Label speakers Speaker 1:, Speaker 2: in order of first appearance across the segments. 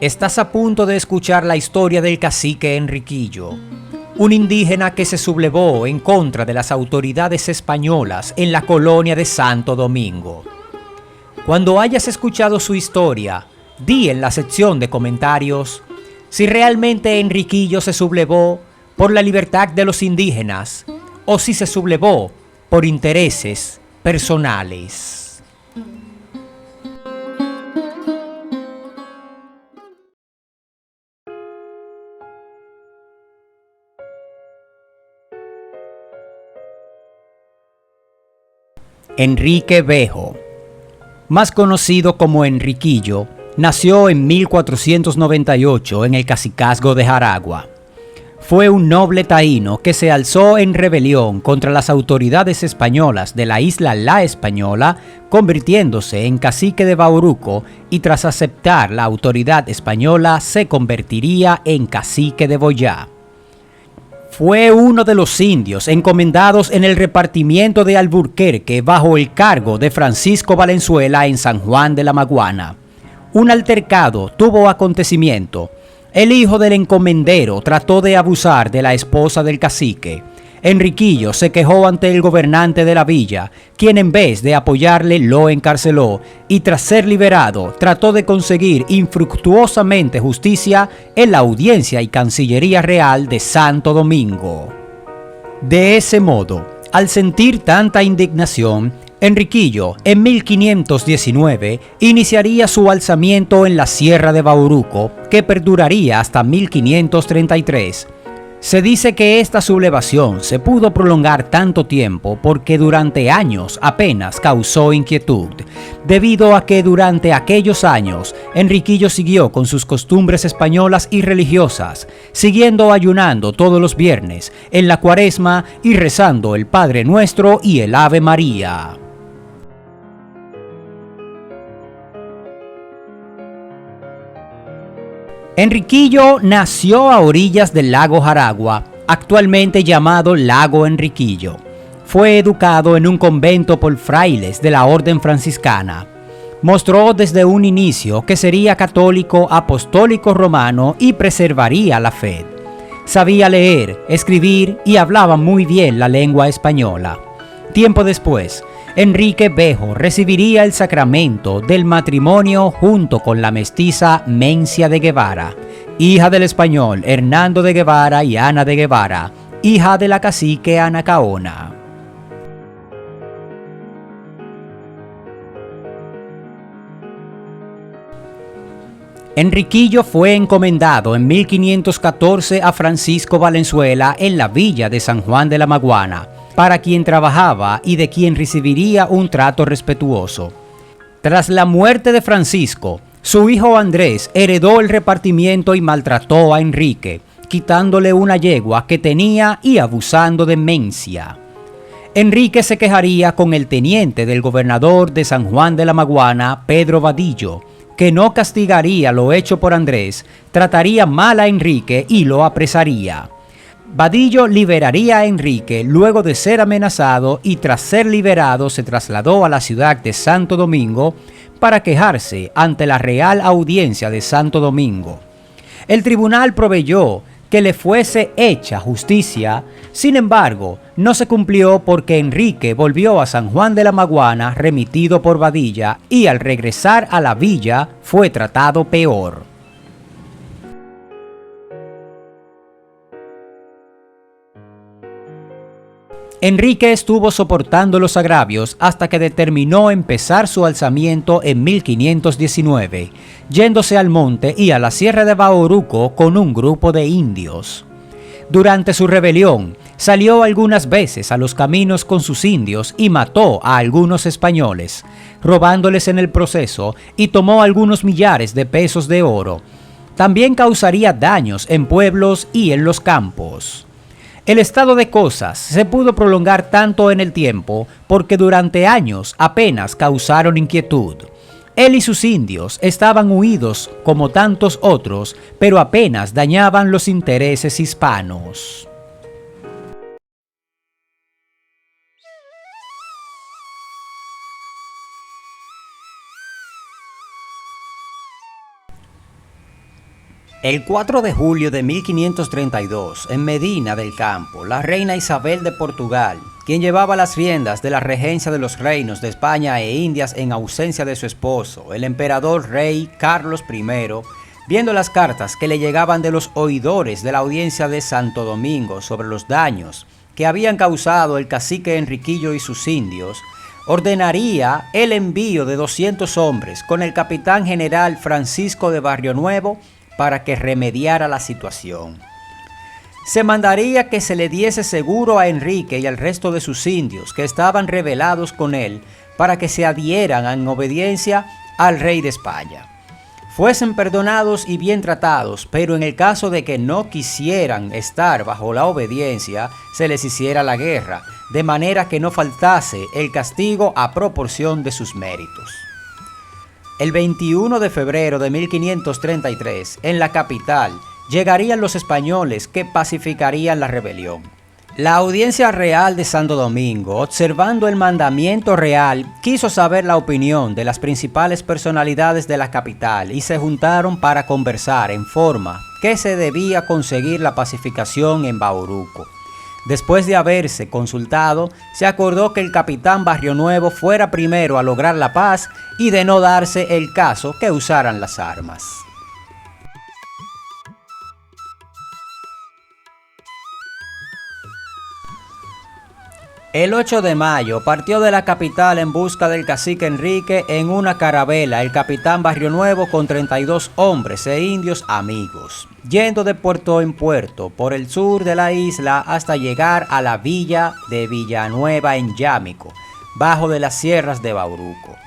Speaker 1: Estás a punto de escuchar la historia del cacique Enriquillo, un indígena que se sublevó en contra de las autoridades españolas en la colonia de Santo Domingo. Cuando hayas escuchado su historia, di en la sección de comentarios si realmente Enriquillo se sublevó por la libertad de los indígenas o si se sublevó por intereses personales. Enrique Bejo, más conocido como Enriquillo, nació en 1498 en el cacicazgo de Jaragua. Fue un noble taíno que se alzó en rebelión contra las autoridades españolas de la isla La Española, convirtiéndose en cacique de Bauruco, y tras aceptar la autoridad española se convertiría en cacique de Boyá. Fue uno de los indios encomendados en el repartimiento de Alburquerque bajo el cargo de Francisco Valenzuela en San Juan de la Maguana. Un altercado tuvo acontecimiento. El hijo del encomendero trató de abusar de la esposa del cacique. Enriquillo se quejó ante el gobernante de la villa, quien en vez de apoyarle lo encarceló y tras ser liberado trató de conseguir infructuosamente justicia en la Audiencia y Cancillería Real de Santo Domingo. De ese modo, al sentir tanta indignación, Enriquillo en 1519 iniciaría su alzamiento en la Sierra de Bauruco, que perduraría hasta 1533. Se dice que esta sublevación se pudo prolongar tanto tiempo porque durante años apenas causó inquietud, debido a que durante aquellos años Enriquillo siguió con sus costumbres españolas y religiosas, siguiendo ayunando todos los viernes en la Cuaresma y rezando el Padre Nuestro y el Ave María. Enriquillo nació a orillas del lago Jaragua, actualmente llamado Lago Enriquillo. Fue educado en un convento por frailes de la orden franciscana. Mostró desde un inicio que sería católico apostólico romano y preservaría la fe. Sabía leer, escribir y hablaba muy bien la lengua española. Tiempo después, Enrique Bejo recibiría el sacramento del matrimonio junto con la mestiza Mencia de Guevara, hija del español Hernando de Guevara y Ana de Guevara, hija de la cacique Anacaona. Enriquillo fue encomendado en 1514 a Francisco Valenzuela en la villa de San Juan de la Maguana, para quien trabajaba y de quien recibiría un trato respetuoso. Tras la muerte de Francisco, su hijo Andrés heredó el repartimiento y maltrató a Enrique, quitándole una yegua que tenía y abusando de Mencia. Enrique se quejaría con el teniente del gobernador de San Juan de la Maguana, Pedro Vadillo, que no castigaría lo hecho por Andrés, trataría mal a Enrique y lo apresaría. Vadillo liberaría a Enrique luego de ser amenazado y tras ser liberado se trasladó a la ciudad de Santo Domingo para quejarse ante la Real Audiencia de Santo Domingo. El tribunal proveyó que le fuese hecha justicia, sin embargo, no se cumplió porque Enrique volvió a San Juan de la Maguana remitido por Vadilla y al regresar a la villa fue tratado peor. Enrique estuvo soportando los agravios hasta que determinó empezar su alzamiento en 1519, yéndose al monte y a la Sierra de Bauruco con un grupo de indios. Durante su rebelión, salió algunas veces a los caminos con sus indios y mató a algunos españoles, robándoles en el proceso y tomó algunos millares de pesos de oro. También causaría daños en pueblos y en los campos. El estado de cosas se pudo prolongar tanto en el tiempo porque durante años apenas causaron inquietud. Él y sus indios estaban huidos como tantos otros, pero apenas dañaban los intereses hispanos. El 4 de julio de 1532, en Medina del Campo, la reina Isabel de Portugal, quien llevaba las riendas de la regencia de los reinos de España e Indias en ausencia de su esposo, el emperador rey Carlos I, viendo las cartas que le llegaban de los oidores de la audiencia de Santo Domingo sobre los daños que habían causado el cacique Enriquillo y sus indios, ordenaría el envío de 200 hombres con el capitán general Francisco de Barrionuevo para que remediara la situación. Se mandaría que se le diese seguro a Enrique y al resto de sus indios que estaban rebelados con él para que se adhieran en obediencia al rey de España. Fuesen perdonados y bien tratados, pero en el caso de que no quisieran estar bajo la obediencia, se les hiciera la guerra, de manera que no faltase el castigo a proporción de sus méritos. El 21 de febrero de 1533, en la capital, llegarían los españoles que pacificarían la rebelión. La audiencia real de Santo Domingo, observando el mandamiento real, quiso saber la opinión de las principales personalidades de la capital y se juntaron para conversar en forma que se debía conseguir la pacificación en Bauruco. Después de haberse consultado, se acordó que el capitán Barrionuevo fuera primero a lograr la paz y de no darse el caso que usaran las armas. El 8 de mayo partió de la capital en busca del cacique Enrique en una carabela el capitán Barrionuevo con 32 hombres e indios amigos, yendo de puerto en puerto por el sur de la isla hasta llegar a la villa de Villanueva en Yámico, bajo de las sierras de Bauruco.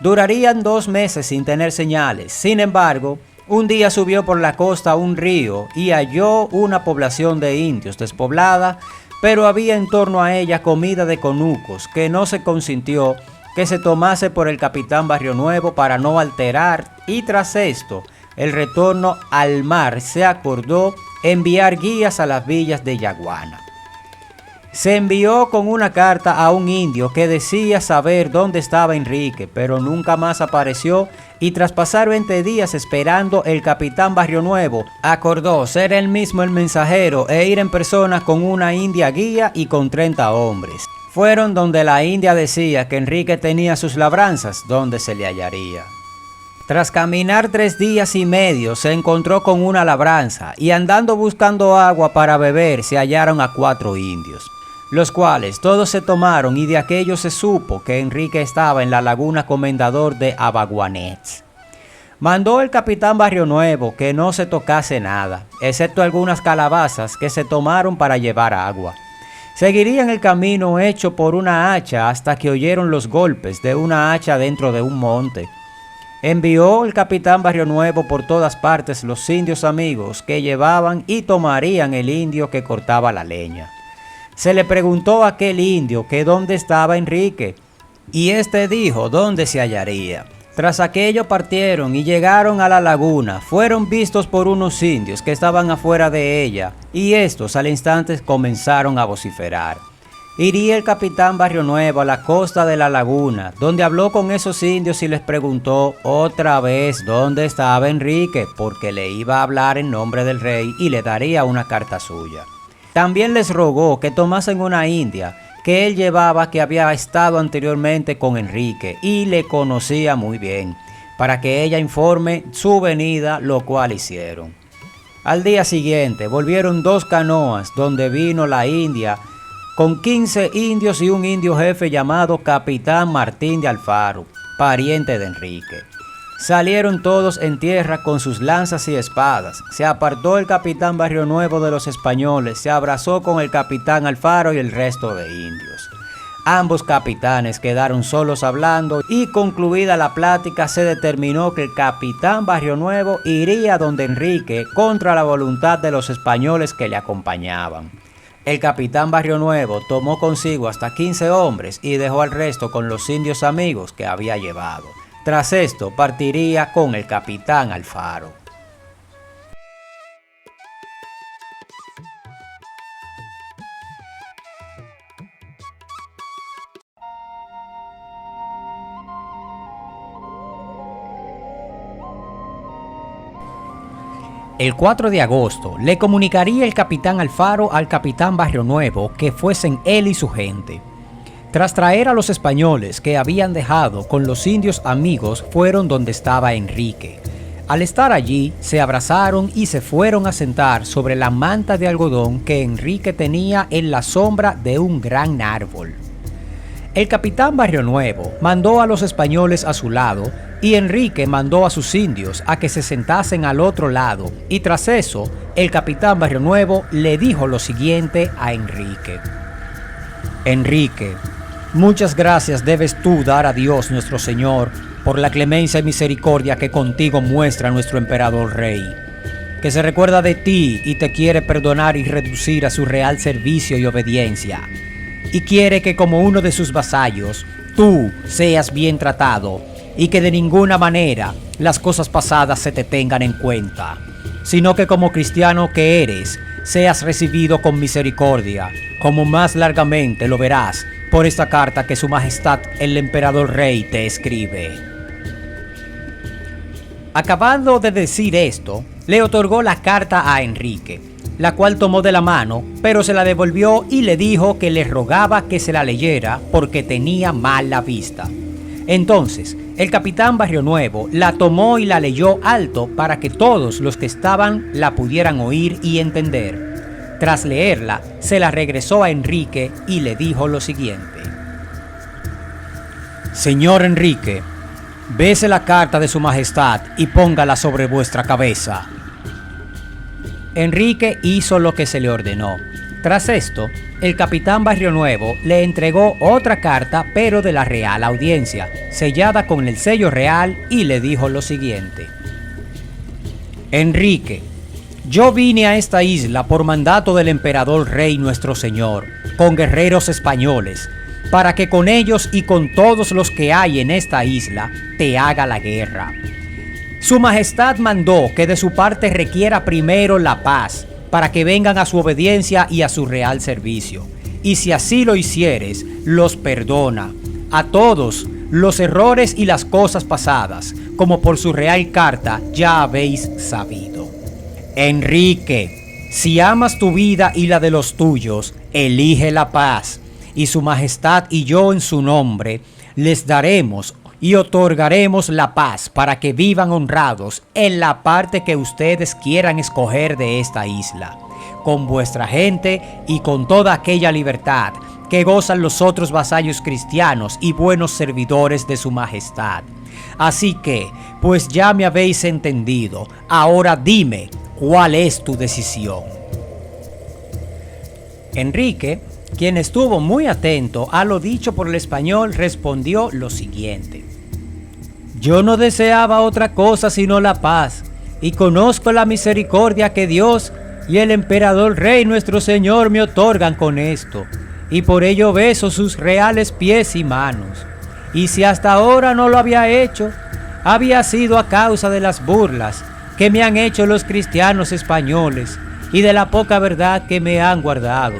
Speaker 1: Durarían 2 meses sin tener señales. Sin embargo, un día subió por la costa un río y halló una población de indios despoblada, pero había en torno a ella comida de conucos que no se consintió que se tomase por el capitán Barrionuevo para no alterar, y tras esto, el retorno al mar se acordó enviar guías a las villas de Yaguana. Se envió con una carta a un indio que decía saber dónde estaba Enrique, pero nunca más apareció, y tras pasar 20 días esperando, el capitán Barrionuevo acordó ser él mismo el mensajero e ir en persona con una india guía y con 30 hombres. Fueron donde la india decía que Enrique tenía sus labranzas, donde se le hallaría. Tras caminar 3 días y medio, se encontró con una labranza, y andando buscando agua para beber, se hallaron a 4 indios, los cuales todos se tomaron, y de aquello se supo que Enrique estaba en la laguna Comendador de Abaguanets. Mandó el capitán Barrionuevo que no se tocase nada, excepto algunas calabazas que se tomaron para llevar agua. Seguirían el camino hecho por una hacha hasta que oyeron los golpes de una hacha dentro de un monte. Envió el capitán Barrionuevo por todas partes los indios amigos que llevaban y tomarían el indio que cortaba la leña. Se le preguntó a aquel indio que dónde estaba Enrique, y éste dijo dónde se hallaría. Tras aquello partieron y llegaron a la laguna. Fueron vistos por unos indios que estaban afuera de ella, y estos al instante comenzaron a vociferar. Iría el capitán Barrionuevo a la costa de la laguna, donde habló con esos indios y les preguntó otra vez dónde estaba Enrique, porque le iba a hablar en nombre del rey y le daría una carta suya. También les rogó que tomasen una india que él llevaba, que había estado anteriormente con Enrique y le conocía muy bien, para que ella informe su venida, lo cual hicieron. Al día siguiente volvieron 2 canoas donde vino la india con 15 indios y un indio jefe llamado Capitán Martín de Alfaro, pariente de Enrique. Salieron todos en tierra con sus lanzas y espadas. Se apartó el capitán Barrionuevo de los españoles, se abrazó con el capitán Alfaro y el resto de indios. Ambos capitanes quedaron solos hablando, y concluida la plática se determinó que el capitán Barrionuevo iría donde Enrique contra la voluntad de los españoles que le acompañaban. El capitán Barrionuevo tomó consigo hasta 15 hombres y dejó al resto con los indios amigos que había llevado. Tras esto partiría con el capitán Alfaro. El 4 de agosto le comunicaría el capitán Alfaro al capitán Barrionuevo que fuesen él y su gente. Tras traer a los españoles que habían dejado con los indios amigos, fueron donde estaba Enrique. Al estar allí, se abrazaron y se fueron a sentar sobre la manta de algodón que Enrique tenía en la sombra de un gran árbol. El capitán Barrionuevo mandó a los españoles a su lado y Enrique mandó a sus indios a que se sentasen al otro lado, y tras eso, el capitán Barrionuevo le dijo lo siguiente a Enrique: Enrique, muchas gracias debes tú dar a Dios nuestro Señor por la clemencia y misericordia que contigo muestra nuestro emperador rey, que se recuerda de ti y te quiere perdonar y reducir a su real servicio y obediencia, y quiere que como uno de sus vasallos, tú seas bien tratado y que de ninguna manera las cosas pasadas se te tengan en cuenta, sino que como cristiano que eres, seas recibido con misericordia, como más largamente lo verás por esta carta que su majestad el emperador rey te escribe. Acabando de decir esto, le otorgó la carta a Enrique, la cual tomó de la mano, pero se la devolvió y le dijo que le rogaba que se la leyera porque tenía mala vista. Entonces, el capitán Barrionuevo la tomó y la leyó alto para que todos los que estaban la pudieran oír y entender. Tras leerla, se la regresó a Enrique y le dijo lo siguiente: Señor Enrique, bese la carta de su majestad y póngala sobre vuestra cabeza. Enrique hizo lo que se le ordenó. Tras esto, el capitán Barrionuevo le entregó otra carta, pero de la Real Audiencia, sellada con el sello real, y le dijo lo siguiente: Enrique, yo vine a esta isla por mandato del emperador rey nuestro señor, con guerreros españoles, para que con ellos y con todos los que hay en esta isla te haga la guerra. Su majestad mandó que de su parte requiera primero la paz, para que vengan a su obediencia y a su real servicio. Y si así lo hicieres, los perdona a todos los errores y las cosas pasadas, como por su real carta ya habéis sabido. Enrique, si amas tu vida y la de los tuyos, elige la paz, y su majestad y yo en su nombre les daremos y otorgaremos la paz para que vivan honrados en la parte que ustedes quieran escoger de esta isla, con vuestra gente y con toda aquella libertad que gozan los otros vasallos cristianos y buenos servidores de su majestad. Así que, pues ya me habéis entendido, ahora dime, ¿cuál es tu decisión? Enrique, quien estuvo muy atento a lo dicho por el español, respondió lo siguiente: Yo no deseaba otra cosa sino la paz, y conozco la misericordia que Dios y el emperador rey nuestro señor me otorgan con esto, y por ello beso sus reales pies y manos. Y si hasta ahora no lo había hecho, había sido a causa de las burlas que me han hecho los cristianos españoles y de la poca verdad que me han guardado,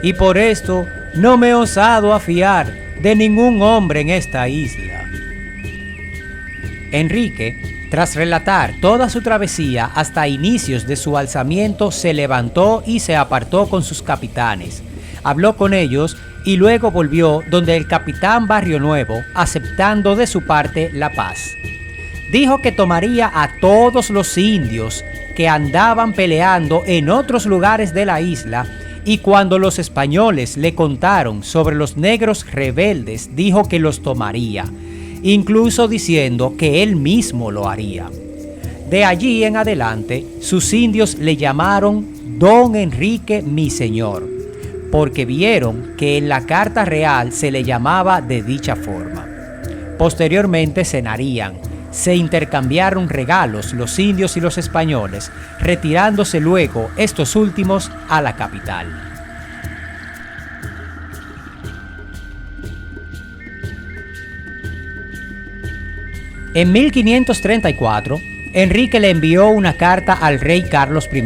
Speaker 1: y por esto no me he osado a fiar de ningún hombre en esta isla. Enrique, tras relatar toda su travesía hasta inicios de su alzamiento, se levantó y se apartó con sus capitanes. Habló con ellos y luego volvió donde el capitán Barrionuevo, aceptando de su parte la paz. Dijo que tomaría a todos los indios que andaban peleando en otros lugares de la isla, y cuando los españoles le contaron sobre los negros rebeldes, dijo que los tomaría, incluso diciendo que él mismo lo haría. De allí en adelante, sus indios le llamaron Don Enrique mi señor, porque vieron que en la carta real se le llamaba de dicha forma. Posteriormente cenarían, se intercambiaron regalos los indios y los españoles, retirándose luego estos últimos a la capital. En 1534, Enrique le envió una carta al rey Carlos I,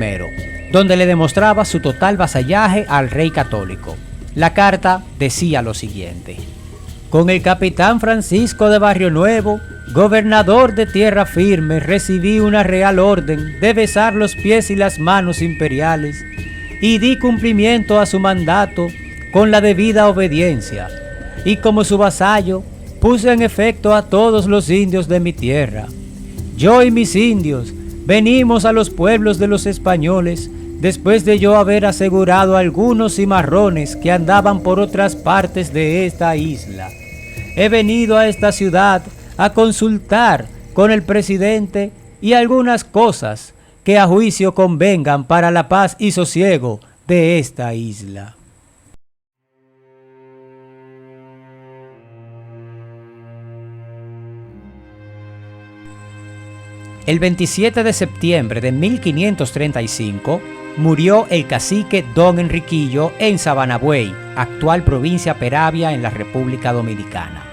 Speaker 1: donde le demostraba su total vasallaje al rey católico. La carta decía lo siguiente: Con el capitán Francisco de Barrio Nuevo, gobernador de Tierra Firme, recibí una real orden de besar los pies y las manos imperiales y di cumplimiento a su mandato con la debida obediencia, y como su vasallo puse en efecto a todos los indios de mi tierra. Yo y mis indios venimos a los pueblos de los españoles después de yo haber asegurado a algunos cimarrones que andaban por otras partes de esta isla. He venido a esta ciudad a consultar con el presidente y algunas cosas que a juicio convengan para la paz y sosiego de esta isla. El 27 de septiembre de 1535 murió el cacique Don Enriquillo en Sabanabuey, actual provincia Peravia en la República Dominicana.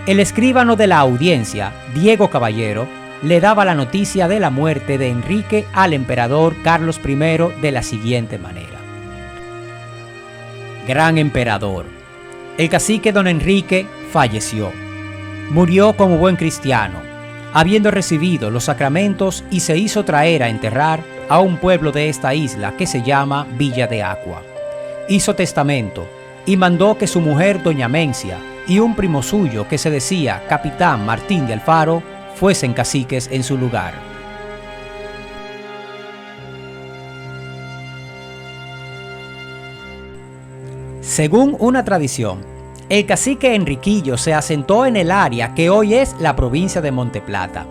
Speaker 1: El escribano de la audiencia, Diego Caballero, le daba la noticia de la muerte de Enrique al emperador Carlos I de la siguiente manera. Gran emperador, el cacique Don Enrique falleció. Murió como buen cristiano, habiendo recibido los sacramentos, y se hizo traer a enterrar a un pueblo de esta isla que se llama Villa de Agua. Hizo testamento y mandó que su mujer Doña Mencia y un primo suyo que se decía Capitán Martín de Alfaro fuesen caciques en su lugar. Según una tradición, el cacique Enriquillo se asentó en el área que hoy es la provincia de Monteplata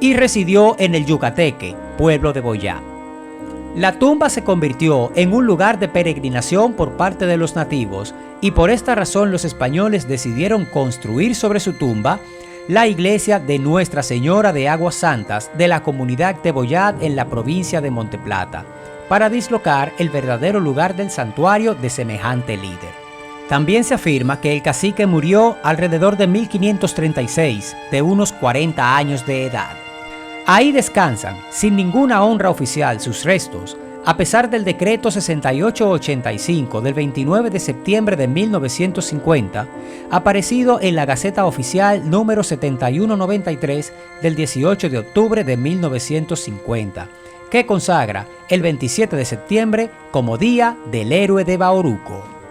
Speaker 1: y residió en el Yucateque, pueblo de Boyá. La tumba se convirtió en un lugar de peregrinación por parte de los nativos, y por esta razón los españoles decidieron construir sobre su tumba la iglesia de Nuestra Señora de Aguas Santas de la comunidad de Boyá en la provincia de Monteplata, para dislocar el verdadero lugar del santuario de semejante líder. También se afirma que el cacique murió alrededor de 1536, de unos 40 años de edad. Ahí descansan, sin ninguna honra oficial, sus restos, a pesar del decreto 6885 del 29 de septiembre de 1950, aparecido en la Gaceta Oficial número 7193 del 18 de octubre de 1950, que consagra el 27 de septiembre como Día del Héroe de Bauruco.